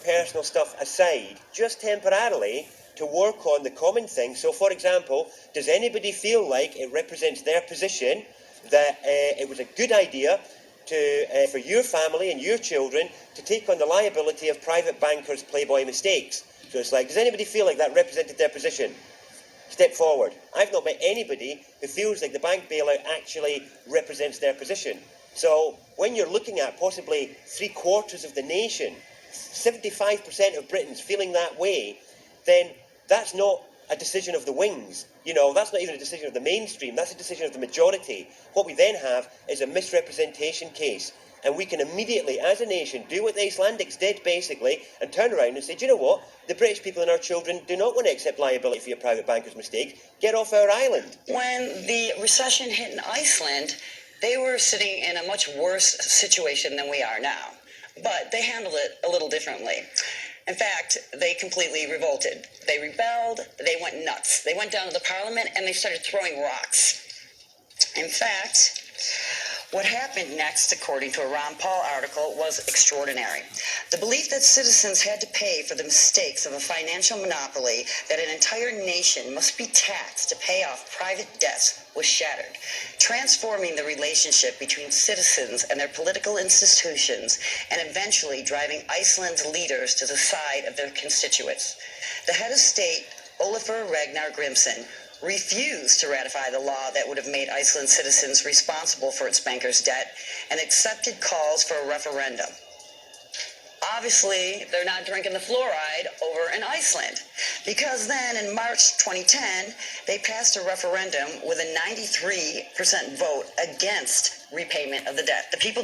personal stuff aside, just temporarily, to work on the common thing. So, for example, does anybody feel like it represents their position that it was a good idea for your family and your children to take on the liability of private bankers' playboy mistakes? So it's like, does anybody feel like that represented their position? Step forward. I've not met anybody who feels like the bank bailout actually represents their position. So when you're looking at possibly 3/4 of the nation, 75% of Britons feeling that way, then that's not a decision of the wings. You know, that's not even a decision of the mainstream. That's a decision of the majority. What we then have is a misrepresentation case. And we can immediately, as a nation, do what the Icelandics did, basically, and turn around and say, do you know what? The British people and our children do not want to accept liability for your private banker's mistake. Get off our island. When the recession hit in Iceland, they were sitting in a much worse situation than we are now. But they handled it a little differently. In fact, they completely revolted. They rebelled. They went nuts. They went down to the parliament and they started throwing rocks. In fact, what happened next, according to a Ron Paul article, was extraordinary. The belief that citizens had to pay for the mistakes of a financial monopoly, that an entire nation must be taxed to pay off private debts, was shattered, transforming the relationship between citizens and their political institutions and eventually driving Iceland's leaders to the side of their constituents. The head of state, Olafur Ragnar Grimsson, refused to ratify the law that would have made Iceland citizens responsible for its bankers' debt and accepted calls for a referendum. Obviously, they're not drinking the fluoride over in Iceland, because then in March 2010, they passed a referendum with a 93% vote against repayment of the debt. The people